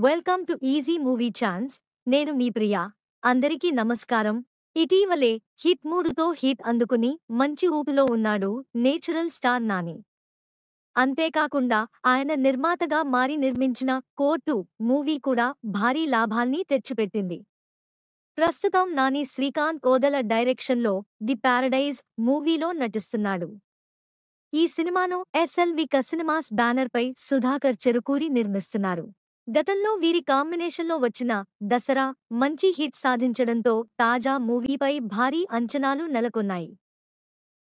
Welcome to easy movie chance. నేను మీ ప్రియా. అందరికీ నమస్కారం. ఇటీవలే హిట్ 3తో హిట్ అందుకుని మంచి ఊపులో ఉన్నాడు నేచురల్ స్టార్ నాని. అంతేకాకుండా ఆయన నిర్మాతగా మారి నిర్మించిన కోర్టు మూవీ కూడా భారీ లాభాల్ని తెచ్చిపెట్టింది. ప్రస్తుతం నాని శ్రీకాంత్ ఓదెల డైరెక్షన్లో ది ప్యారడైజ్ మూవీలో నటిస్తున్నాడు. ఈ సినిమాను ఎస్ఎల్వి సినిమాస్ బ్యానర్పై సుధాకర్ చెరుకూరి నిర్మిస్తున్నారు. గతంలో వీరి కాంబినేషన్లో వచ్చిన దసరా మంచి హిట్ సాధించడంతో తాజా మూవీపై భారీ అంచనాలు నెలకొన్నాయి.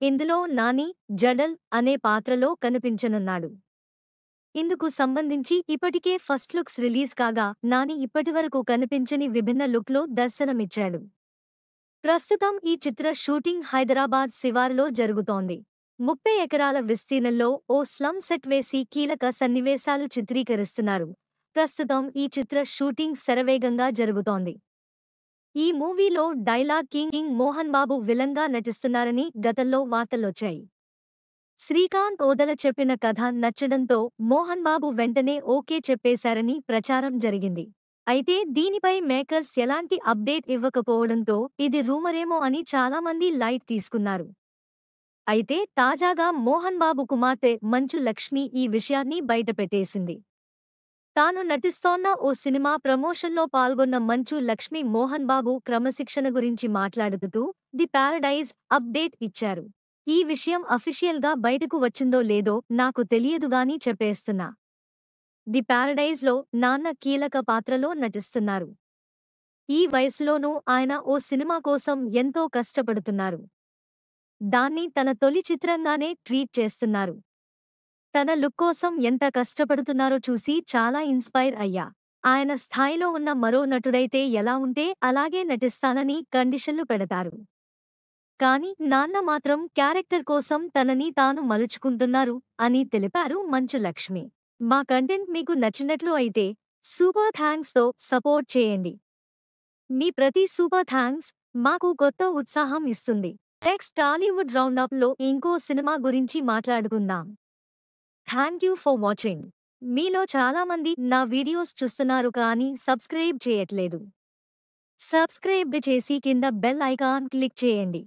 ఇందులో నాని జడల్ అనే పాత్రలో కనిపించనున్నాడు. ఇందుకు సంబంధించి ఇప్పటికే ఫస్ట్ లుక్స్ రిలీజ్ కాగా నాని ఇప్పటివరకు కనిపించని విభిన్న లుక్లో దర్శనమిచ్చాడు. ప్రస్తుతం ఈ చిత్ర షూటింగ్ హైదరాబాద్ శివారులో జరుగుతోంది. 30 ఎకరాల విస్తీర్ణంలో ఓ స్లమ్ సెట్ వేసి కీలక సన్నివేశాలు చిత్రీకరిస్తున్నారు. ప్రస్తుతం ఈ చిత్ర షూటింగ్ శరవేగంగా జరుగుతోంది. ఈ మూవీలో డైలాగ్ కింగ్ మోహన్ బాబు విలన్గా నటిస్తున్నారని గతంలో వార్తలొచ్చాయి. శ్రీకాంత్ ఓదెల చెప్పిన కథ నచ్చడంతో మోహన్ బాబు వెంటనే ఓకే చెప్పేశారని ప్రచారం జరిగింది. అయితే దీనిపై మేకర్స్ ఎలాంటి అప్డేట్ ఇవ్వకపోవడంతో ఇది రూమరేమో అని చాలామంది లైట్ తీసుకున్నారు. అయితే తాజాగా మోహన్ బాబు కుమార్తె మంచు లక్ష్మి ఈ విషయాన్ని బయటపెట్టేసింది. తాను నటిస్తోన్న ఓ సినిమా ప్రమోషన్లో పాల్గొన్న మంచు లక్ష్మి మోహన్ బాబు క్రమశిక్షణ గురించి మాట్లాడుతూ ది ప్యారడైజ్ అప్డేట్ ఇచ్చారు. ఈ విషయం అఫీషియల్గా బయటకు వచ్చిందో లేదో నాకు తెలియదుగాని చెప్పేస్తున్నా. ది ప్యారడైజ్లో నాన్న కీలక పాత్రలో నటిస్తున్నారు. ఈ వయసులోనూ ఆయన ఓ సినిమా కోసం ఎంతో కష్టపడుతున్నారు. దాన్ని తన తొలి చిత్రంగానే ట్రీట్ చేస్తున్నారు. తన లుక్ కోసం ఎంత కష్టపడుతున్నారో చూసి చాలా ఇన్స్పైర్ అయ్యా. ఆయన స్థాయిలో ఉన్న మరో నటుడైతే ఎలా ఉంటే అలాగే నటిస్తానని కండిషన్లు పెడతారు. కానీ నాన్న మాత్రం క్యారెక్టర్ కోసం తనని తాను మలుచుకుంటున్నారు అని తెలిపారు మంచు లక్ష్మి. మా కంటెంట్ మీకు నచ్చినట్లు అయితే సూపర్ థాంక్స్తో సపోర్ట్ చేయండి. మీ ప్రతి సూపర్ థాంక్స్ మాకు కొత్త ఉత్సాహం ఇస్తుంది. నెక్స్ట్ టాలీవుడ్ రౌండప్లో ఇంకో సినిమా గురించి మాట్లాడుకుందాం. Thank you for watching. మీలో చాలామంది నా వీడియోస్ చూస్తున్నారు కానీ సబ్స్క్రైబ్ చేయట్లేదు. సబ్స్క్రైబ్ చేసి కింద బెల్ ఐకాన్ క్లిక్ చేయండి.